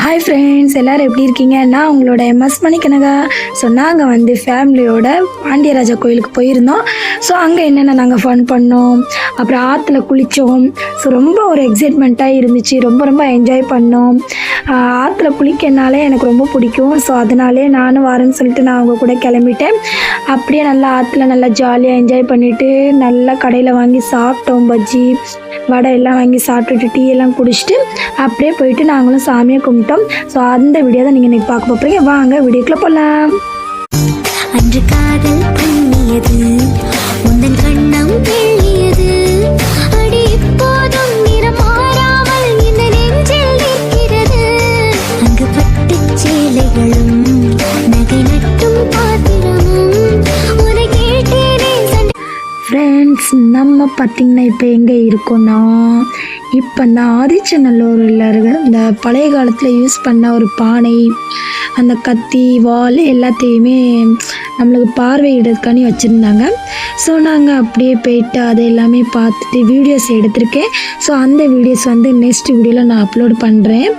Hi friends, எல்லோரும் எப்படி இருக்கீங்க? நான் உங்களோட எம்எஸ் மணிக்கனகா. ஸோ நாங்கள் வந்து ஃபேமிலியோட பாண்டியராஜா கோயிலுக்கு போயிருந்தோம். ஸோ அங்கே என்னென்ன நாங்கள் ஃபன் பண்ணோம், அப்புறம் ஆற்றுல குளித்தோம். ஸோ ரொம்ப ஒரு எக்ஸைட்மெண்ட்டாக இருந்துச்சு. ரொம்ப என்ஜாய் பண்ணோம். ஆற்றுல குளிக்கனாலே எனக்கு ரொம்ப பிடிக்கும். ஸோ அதனாலே நானும் வரேன்னு சொல்லிட்டு நான் அவங்க கூட கிளம்பிட்டேன். அப்படியே நல்லா ஆற்றுல நல்லா ஜாலியாக என்ஜாய் பண்ணிவிட்டு நல்லா கடையில் வாங்கி சாப்பிட்டோம். பஜ்ஜி வடை எல்லாம் வாங்கி சாப்பிட்டுட்டு டீ எல்லாம் குடிச்சிட்டு அப்படியே போயிட்டு நாங்களும் சாமியை கும்பிட்டோம். ஸோ அந்த வீடியோ தான் நீங்கள் இன்றைக்கி பார்க்க போகிறீங்க. வாங்க வீடியோக்குள்ளே போகலாம். அன்று காதல் பண்ணியது உந்தன் கண்ணம் தெளியது அடி இப்போதும் நிறம் மாறாமல் இந்த நெஞ்சில் நிற்கிறது. அங்கு பட்டு சேலைகளும் நகை நட்டும் பாத்திரமும் உன்னை கேட்டேனே. ஃப்ரெண்ட்ஸ், நம்ம பார்த்திங்கன்னா இப்போ எங்கே இருக்கோன்னா, இப்போ இந்த ஆதிச்சநல்லூரில் இருக்கிற இந்த பழைய காலத்தில் யூஸ் பண்ண ஒரு பானை, அந்த கத்தி, வால் எல்லாத்தையுமே நம்மளுக்கு பார்வையிடறதுக்காண்டி வச்சுருந்தாங்க. ஸோ நாங்கள் அப்படியே போயிட்டு அதை எல்லாமே பார்த்துட்டு வீடியோஸ் எடுத்திருக்கேன். ஸோ அந்த வீடியோஸ் வந்து நெக்ஸ்ட் வீடியோவில் நான் அப்லோட் பண்ணுறேன்,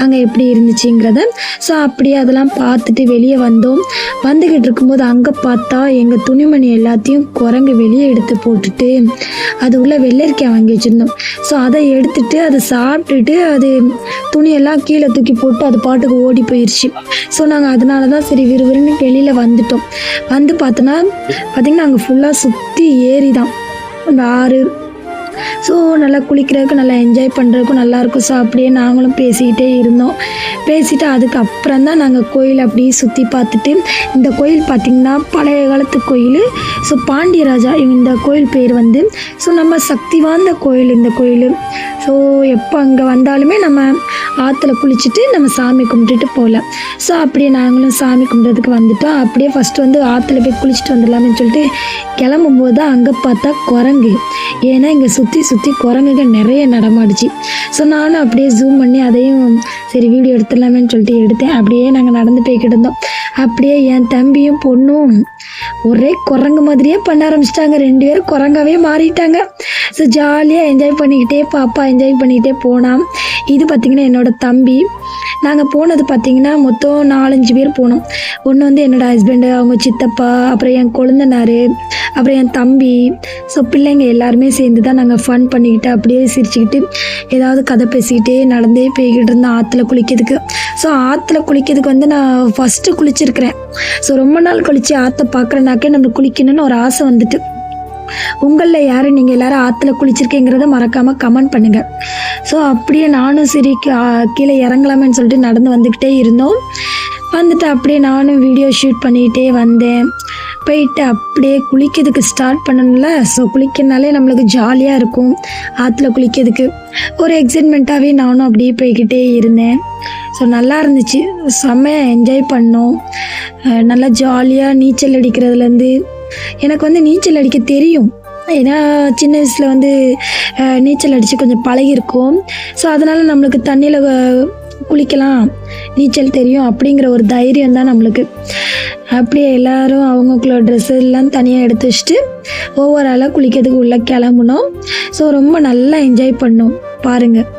அங்கே எப்படி இருந்துச்சுங்கிறத. ஸோ அப்படியே அதெல்லாம் பார்த்துட்டு வெளியே வந்துக்கிட்டு இருக்கும்போது அங்கே பார்த்தா எங்கள் துணிமணி எல்லாத்தையும் குரங்கு வெளியே எடுத்து போட்டுட்டு அது உள்ள வெள்ளரிக்காய் வாங்கி வச்சுருந்தோம். ஸோ அதை எடுத்துட்டு அதை சாப்பிட்டுட்டு அது துணியெல்லாம் கீழே தூக்கி போட்டு அது பாட்டுக்கு ஓடி போயிடுச்சு. ஸோ நாங்கள் அதனால தான் சரி விறுவிறுன்னு வெளியில் வந்துட்டோம். வந்து பார்த்திங்கன்னா அங்கே ஃபுல்லாக சுற்றி ஏரி தான், அந்த ஆறு. ஸோ நல்லா குளிக்கிறதுக்கு நல்லா என்ஜாய் பண்ணுறதுக்கும் நல்லாயிருக்கும். ஸோ அப்படியே நாங்களும் பேசிக்கிட்டே இருந்தோம். பேசிவிட்டு அதுக்கப்புறம் தான் நாங்கள் கோயில் அப்படியே சுற்றி பார்த்துட்டு, இந்த கோயில் பார்த்திங்கன்னா பழைய காலத்து கோயில். ஸோ பாண்டியராஜா இந்த கோயில் பேர் வந்து. ஸோ நம்ம சக்தி வாய்ந்த கோயில் இந்த கோயில். ஸோ எப்போ அங்கே வந்தாலுமே நம்ம ஆற்றுல குளிச்சுட்டு நம்ம சாமி கும்பிட்டுட்டு போகலாம். ஸோ அப்படியே நாங்களும் சாமி கும்பிட்றதுக்கு வந்துட்டோம். அப்படியே ஃபஸ்ட்டு வந்து ஆற்றுல போய் குளிச்சுட்டு வந்துடலாம்னு சொல்லிட்டு கிளம்பும்போது தான் அங்கே பார்த்தா குரங்கு. ஏன்னா இங்கே சுற்றி குரங்குகள் நிறைய நடமாடிச்சு. ஸோ நானும் அப்படியே ஜூம் பண்ணி அதையும் சரி வீடியோ எடுத்துடலாமேன்னு சொல்லிட்டு எடுத்தேன். அப்படியே நாங்கள் நடந்து போய்கிட்டு இருந்தோம். அப்படியே என் தம்பியும் பொண்ணும் ஒரே குரங்கு மாதிரியே பண்ண ஆரம்பிச்சிட்டாங்க. 2 பேரும் குரங்காவே மாறிட்டாங்க. ஸோ ஜாலியாக என்ஜாய் பண்ணிக்கிட்டே பாப்பா என்ஜாய் பண்ணிக்கிட்டே போனான். இது பார்த்திங்கன்னா என்னோடய தம்பி. நாங்கள் போனது பார்த்திங்கன்னா மொத்தம் 4-5 பேர் போனோம். ஒன்று வந்து என்னோடய ஹஸ்பண்டு, அவங்க சித்தப்பா, அப்புறம் என் கொழுந்தனார், அப்புறம் என் தம்பி. ஸோ பிள்ளைங்க எல்லாருமே சேர்ந்து தான் நாங்கள் ஃபன் பண்ணிக்கிட்டு அப்படியே சிரிச்சுக்கிட்டு ஏதாவது கதை பேசிக்கிட்டே நடந்தே போய்கிட்டு இருந்தோம் ஆற்றுல குளிக்கிறதுக்கு. ஸோ ஆற்றுல குளிக்கிறதுக்கு வந்து நான் ஃபஸ்ட்டு குளிச்சிருக்கிறேன். ஸோ ரொம்ப நாள் கழித்து ஆற்றை பார்க்குறனாக்கே நம்மளுக்கு குளிக்கணும்னு ஒரு ஆசை வந்துட்டு. உங்களில் யார் நீங்கள் எல்லோரும் ஆற்றுல குளிச்சிருக்கீங்கிறத மறக்காமல் கமெண்ட் பண்ணுங்கள். ஸோ அப்படியே நானும் சரி கீழே இறங்கலாமேன்னு சொல்லிட்டு நடந்து வந்துக்கிட்டே இருந்தோம். வந்துட்டு அப்படியே நானும் வீடியோ ஷூட் பண்ணிக்கிட்டே வந்தேன். போயிட்டு அப்படியே குளிக்கிறதுக்கு ஸ்டார்ட் பண்ணணும்ல. ஸோ குளிக்கிறதுனாலே நம்மளுக்கு ஜாலியாக இருக்கும். ஆற்றுல குளிக்கிறதுக்கு ஒரு எக்ஸைட்மெண்ட்டாகவே நானும் அப்படியே போய்கிட்டே இருந்தேன். ஸோ நல்லா இருந்துச்சு, செம்மையாக என்ஜாய் பண்ணோம். நல்லா ஜாலியாக நீச்சல் அடிக்கிறதுலேருந்து எனக்கு வந்து நீச்சல் அடிக்க தெரியும். ஏன்னா சின்ன வயசில் வந்து நீச்சல் அடித்து கொஞ்சம் பழகிருக்கும். ஸோ அதனால் நம்மளுக்கு தண்ணியில் குளிக்கலாம், நீச்சல் தெரியும் அப்படிங்கிற ஒரு தைரியம் தான் நம்மளுக்கு. அப்படியே எல்லோரும் அவங்களுக்குள்ள ட்ரெஸ் எல்லாம் தனியாக எடுத்து வச்சுட்டு ஒவ்வொரு ஆளாக குளிக்கிறதுக்கு உள்ளே கிளம்புனோம். ஸோ ரொம்ப நல்லா என்ஜாய் பண்ணோம் பாருங்கள்.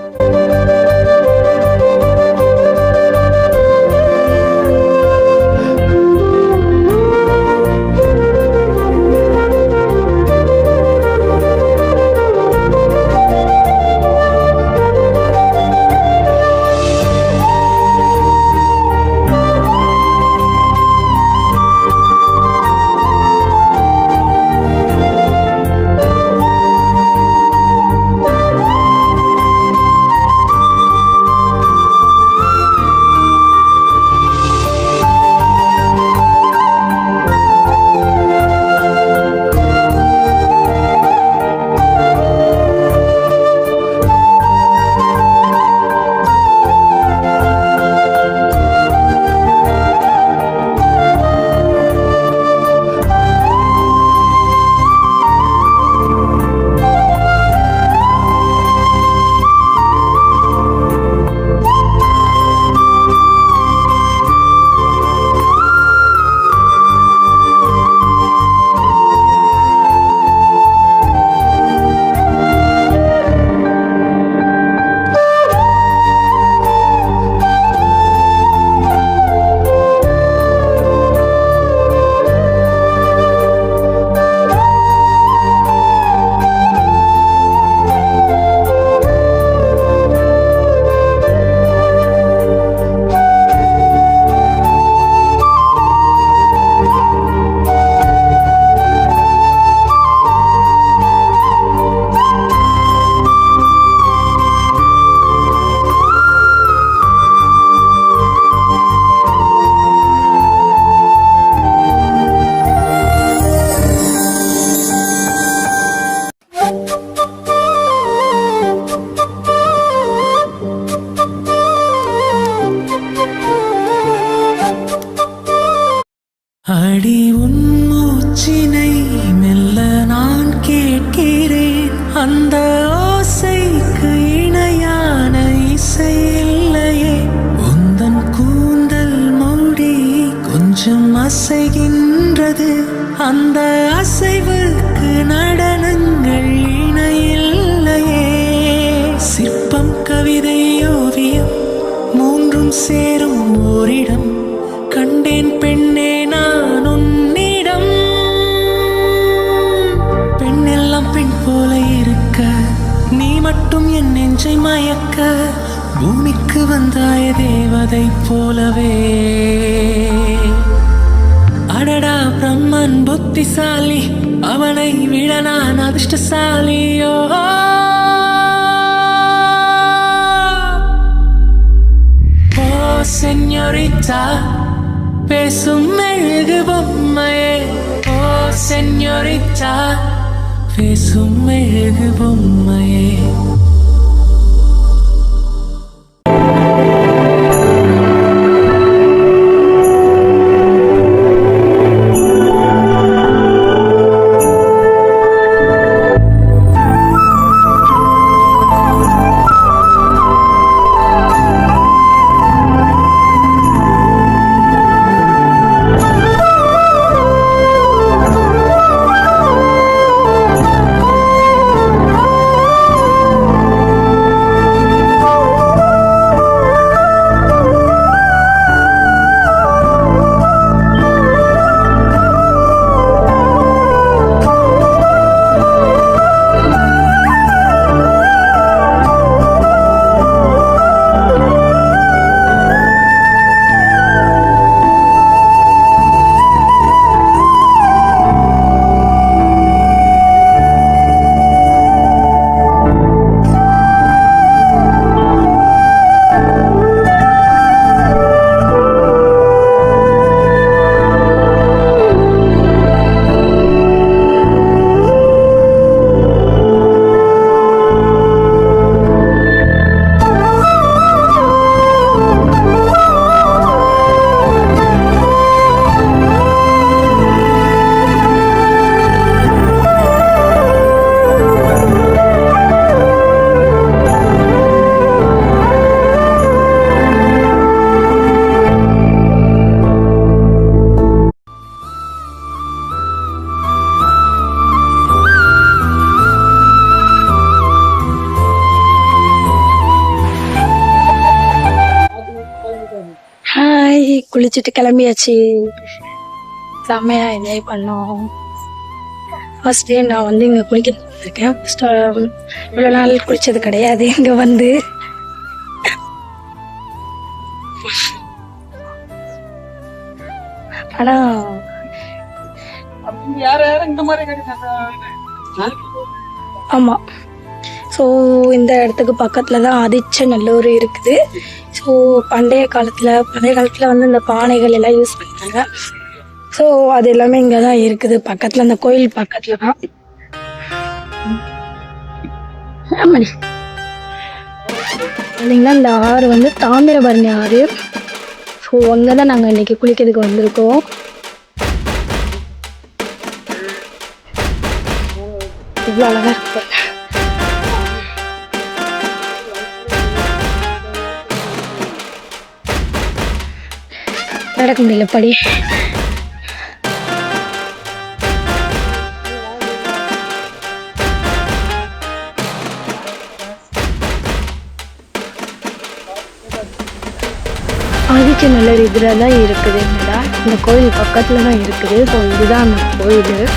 அந்த அசைவுக்கு நடனங்கள் இணையில்லையே. சிற்பம் கவிதை ஓவியம் மூன்றும் சேரும் ஓரிடம் கண்டேன் பெண்ணே நான் உன்னிடம். பெண்ணெல்லாம் பெண் போல இருக்க நீ மட்டும் என் நெஞ்சை மயக்க. பூமிக்கு வந்தாய தேவதை போலவே. அடடா பிரம்மன் புத்திசாலி, அவனை விட நான் அதிர்ஷ்டசாலியோ. ஓ செஞோரிட்டா பேசும் மெழுகு பொம்மையே. ஓ செஞோரிட்டா பேசும் மெழுகு பொம்மையே. குளிச்சுட்டு கிளம்பியாச்சு. செம்மையா என்ஜாய் பண்ணோம். ஃபர்ஸ்ட் டே நான் வந்து இங்கே குளிக்க இருக்கேன். இவ்வளோ நாள் குளிச்சது கிடையாது இங்கே வந்து. ஆனால் ஆமாம், ஸோ இந்த இடத்துக்கு பக்கத்தில் தான் ஆதிச்சநல்லூர் இருக்குது. ஸோ பழைய காலத்தில் வந்து இந்த பானைகள் எல்லாம் யூஸ் பண்ணாங்க. ஸோ அது எல்லாமே இங்கே தான் இருக்குது, பக்கத்தில், அந்த கோயில் பக்கத்தில் தான். ஆமாடி இல்லைங்களா, இந்த ஆறு வந்து தாமிரபரணி ஆறு. ஸோ அங்கே தான் நாங்கள் இன்றைக்கி குளிக்கிறதுக்கு வந்திருக்கோம். இவ்வளோ அழகாக இருக்கு. நடக்க முடியல படி. ஆதிச்சநல்லூர் இதில் தான் இருக்குது. என்னடா இந்த கோயில் பக்கத்தில் தான் இருக்குது. ஸோ இதுதான் அந்த கோயில்.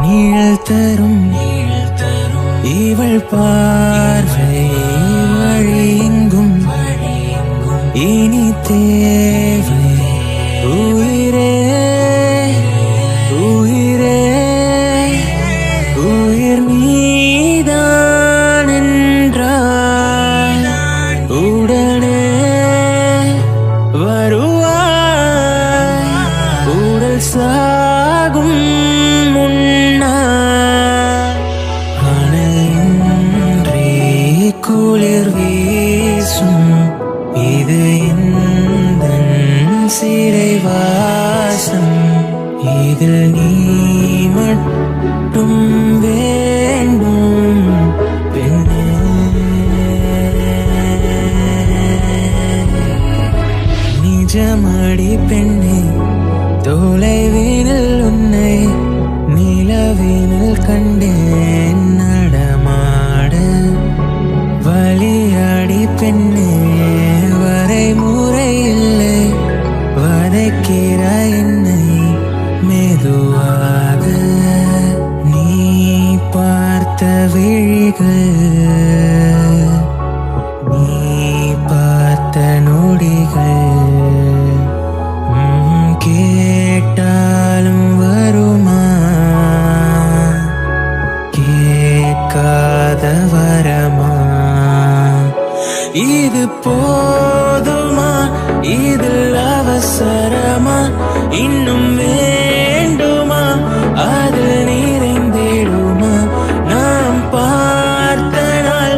நீழல் தரும் இவள் பார்வை வழியெங்கும் இனி தேவை. உயிரே உயிரே உயிர் நீதான் என்றால் உடனே வருவாய். உடல் சாகும் குளிர் வீசும் இது இதில் நீ மட்டும் வேண்டும் பெண்ணே. நிஜமடி பெண்ணே, தொலைவினில் உன்னை நிலவினில் கண்டேன் நடமாட. வலியாடி பெண்ணே, வரைமுறை இல்லை, வதைக்கிற என்னை மெதுவாக. நீ பார்த்த விழிகள், நீ பார்த்த நொடிகள் கேட்டாலும் வருமா, கேட்காத வரமா? இது போதுமா, இதில் அவசரமா, இன்னும் வேண்டுமா, அதில் நிறைந்திடுமா? நாம் பார்த்த நாள்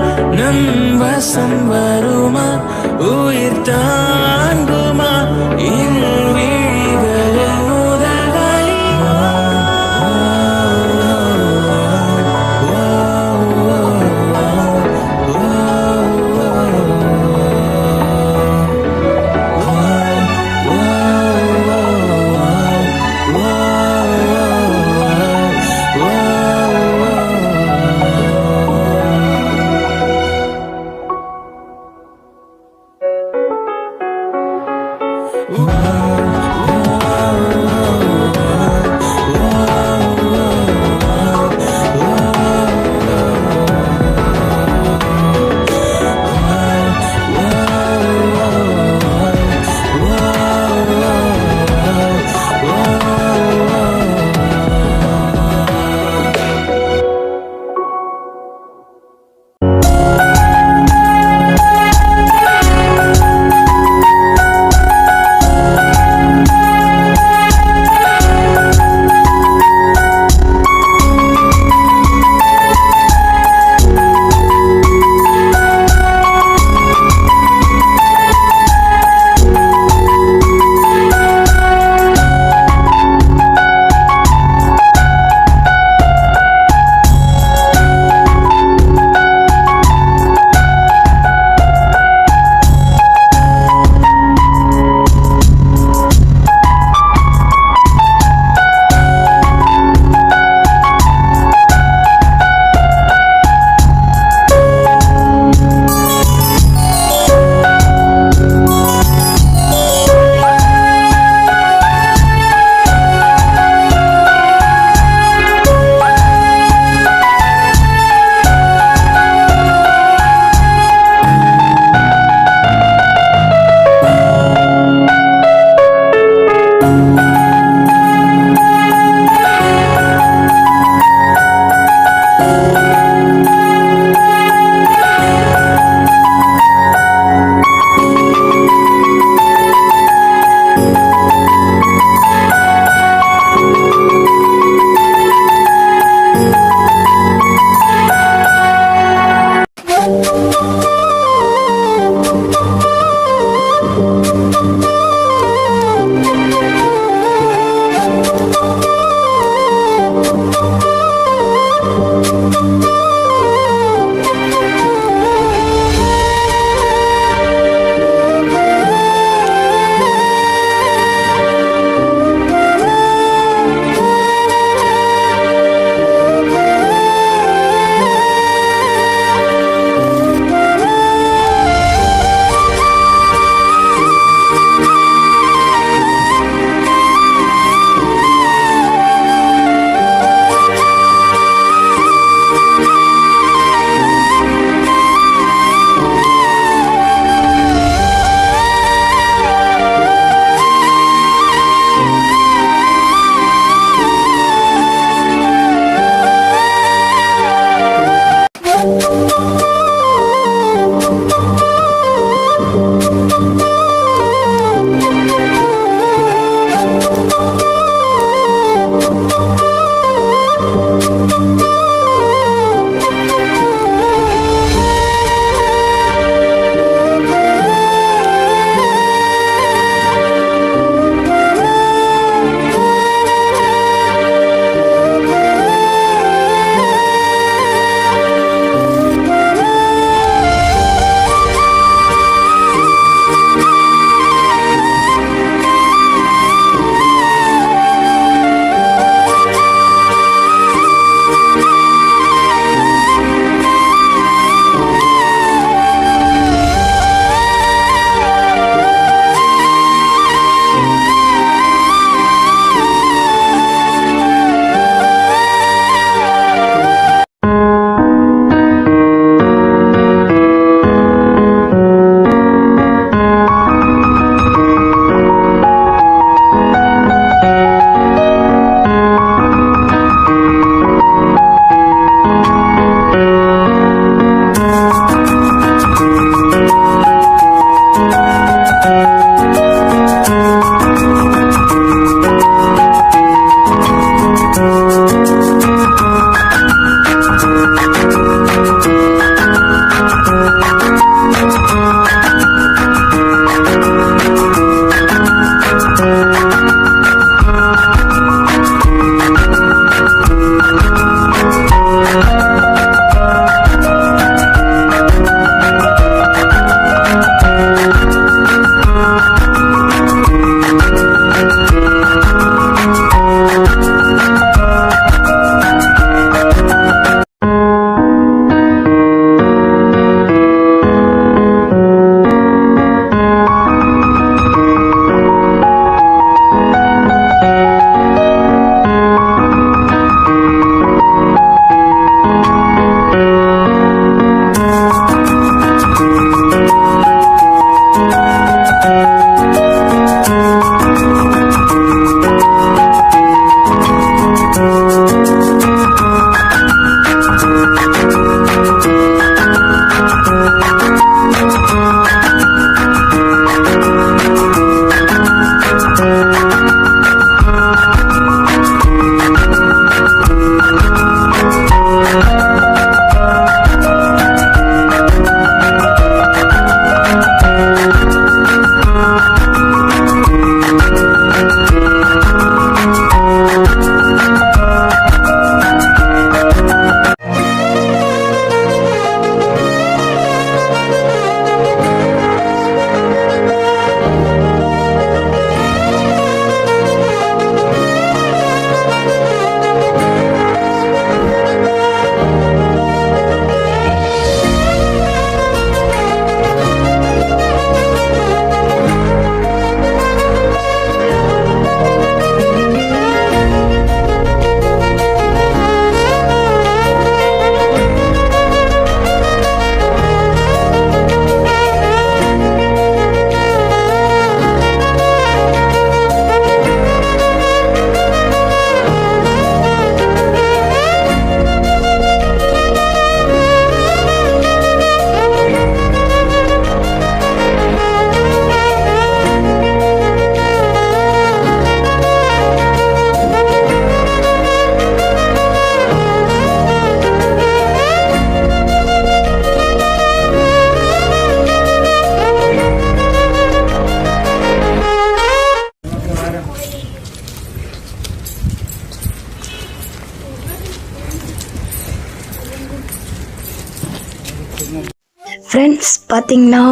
ஃப்ரெண்ட்ஸ் பார்த்திங்கன்னா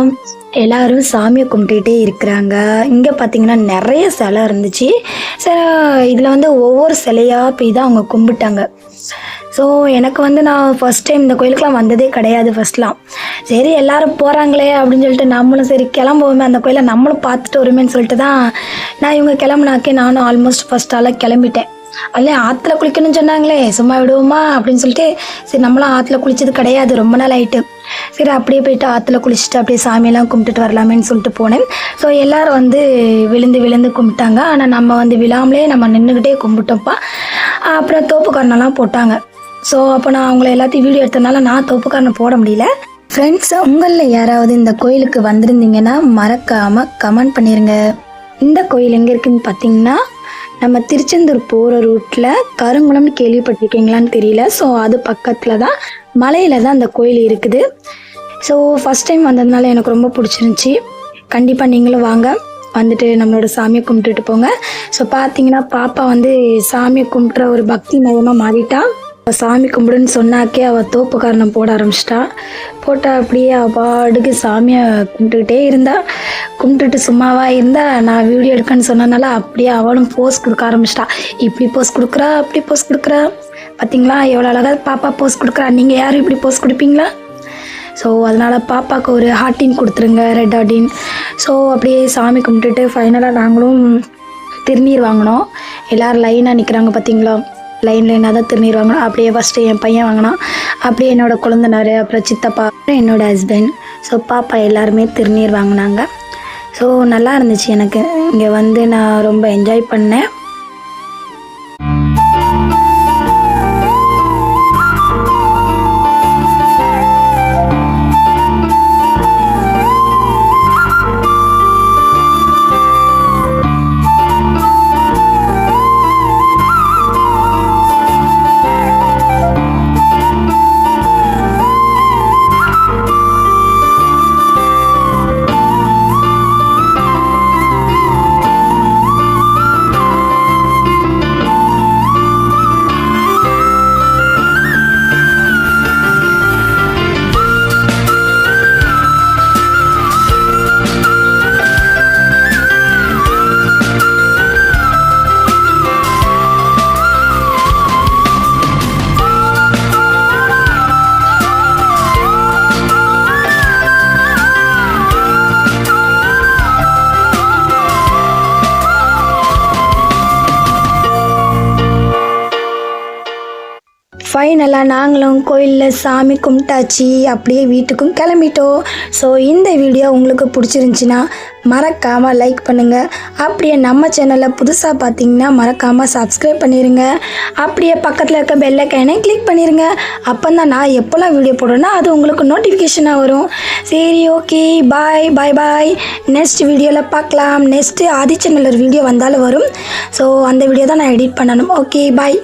எல்லோரும் சாமியை கும்பிட்டுக்கிட்டே இருக்கிறாங்க. இங்கே பார்த்திங்கன்னா நிறைய சிலை இருந்துச்சு. இதில் வந்து ஒவ்வொரு சிலையாக போய் தான் அவங்க கும்பிட்டாங்க. ஸோ எனக்கு வந்து நான் ஃபஸ்ட் டைம் இந்த கோயிலுக்கெலாம் வந்ததே கிடையாது. ஃபஸ்ட்லாம் சரி எல்லோரும் போகிறாங்களே அப்படின்னு சொல்லிட்டு நம்மளும் சரி கிளம்புவோமே அந்த கோயிலை நம்மளும் பார்த்துட்டு வருமேன்னு சொல்லிட்டு தான் நான் இவங்க கிளம்புனாக்கே நானும் ஆல்மோஸ்ட் ஃபஸ்ட்டால் கிளம்பிட்டேன். அல்ல ஆற்றுல குளிக்கணும்னு சொன்னாங்களே சும்மா விடுவோமா அப்படின்னு சொல்லிட்டு சரி நம்மளாம் ஆற்றுல குளித்தது கிடையாது, ரொம்ப நாள் ஆகிட்டு. சரி அப்படியே போயிட்டு ஆற்றுல குளிச்சுட்டு அப்படியே சாமியெல்லாம் கும்பிட்டுட்டு வரலாமேன்னு சொல்லிட்டு போனேன். ஸோ எல்லோரும் வந்து விழுந்து கும்பிட்டாங்க. ஆனால் நம்ம வந்து விழாமலே நம்ம நின்றுக்கிட்டே கும்பிட்டோம்ப்பா. அப்புறம் தோப்புக்காரணெல்லாம் போட்டாங்க. ஸோ அப்போ நான் அவங்கள எல்லாத்தையும் வீடியோ எடுத்ததுனால நான் தோப்புக்காரணம் போட முடியல. ஃப்ரெண்ட்ஸ் உங்களில் யாராவது இந்த கோயிலுக்கு வந்திருந்தீங்கன்னா மறக்காமல் கமெண்ட் பண்ணிடுங்க. இந்த கோயில் எங்கே இருக்குதுன்னு பார்த்தீங்கன்னா நம்ம திருச்செந்தூர் போகிற ரூட்டில் கருங்குளம்னு கேள்விப்பட்டிருக்கீங்களான்னு தெரியல. ஸோ அது பக்கத்தில் தான் மலையில் தான் அந்த கோயில் இருக்குது. ஸோ ஃபஸ்ட் டைம் வந்ததுனால எனக்கு ரொம்ப பிடிச்சிருந்துச்சி. கண்டிப்பாக நீங்களும் வாங்க, வந்துட்டு நம்மளோட சாமியை கும்பிட்டுட்டு போங்க. ஸோ பார்த்தீங்கன்னா பாப்பா வந்து சாமியை கும்பிட்ற ஒரு பக்தி மயமாக மாறிட்டா. சாமி கும்பிடுன்னு சொன்னாக்கே அவள் தோப்புக்காரணம் போட ஆரம்பிச்சிட்டா. போட்டால் அப்படியே அப்பாடுக்கு சாமியை கும்பிட்டுக்கிட்டே இருந்தா. கும்பிட்டுட்டு சும்மாவா இருந்தா நான் வீடியோ எடுக்கன்னு சொன்னதுனால அப்படியே அவளும் போஸ் கொடுக்க ஆரம்பிச்சிட்டா. இப்படி போஸ் கொடுக்குறா, அப்படி போஸ் கொடுக்குறா. பார்த்தீங்களா எவ்வளோ அழகாக பாப்பா போஸ் கொடுக்குறா. நீங்கள் யாரும் இப்படி போஸ் கொடுப்பீங்களா? ஸோ அதனால் பாப்பாவுக்கு ஒரு ஹார்ட்டின் கொடுத்துருங்க, ரெட் ஹார்ட்டின். ஸோ அப்படியே சாமி கும்பிட்டுட்டு ஃபைனலாக நாங்களும் திருநீர் வாங்கினோம். எல்லோரும் லைனாக நிற்கிறாங்க பார்த்தீங்களா, லைனாக தான் திருநீர் வாங்கினோம். அப்படியே ஃபஸ்ட்டு என் பையன் வாங்கினான், அப்படியே என்னோடய குழந்தைனார், அப்புறம் சித்தப்பா, அப்புறம் என்னோடய ஹஸ்பண்ட். ஸோ பாப்பா எல்லாருமே திருநீர் வாங்கினாங்க. ஸோ நல்லா இருந்துச்சு. எனக்கு இங்கே வந்து நான் ரொம்ப என்ஜாய் பண்ணேன். ஃபைனலாக நாங்களும் கோயிலில் சாமி கும்பிட்டாச்சு, அப்படியே வீட்டுக்கும் கிளம்பிட்டோம். ஸோ இந்த வீடியோ உங்களுக்கு பிடிச்சிருந்துச்சின்னா மறக்காமல் லைக் பண்ணுங்கள். அப்படியே நம்ம சேனலில் புதுசாக பார்த்தீங்கன்னா மறக்காமல் சப்ஸ்கிரைப் பண்ணிடுங்க. அப்படியே பக்கத்தில் இருக்க பெல் ஐகானை கிளிக் பண்ணிடுங்க. அப்போ தான் நான் எப்போல்லாம் வீடியோ போடுறேன்னா அது உங்களுக்கு நோட்டிஃபிகேஷனாக வரும். சரி ஓகே, பாய் பாய் பாய். நெக்ஸ்ட் வீடியோவில் பார்க்கலாம். நெக்ஸ்ட்டு ஆதி சேனல் ஒரு வீடியோ வந்தாலும் வரும். ஸோ அந்த வீடியோ தான் நான் எடிட் பண்ணணும். Okay bye.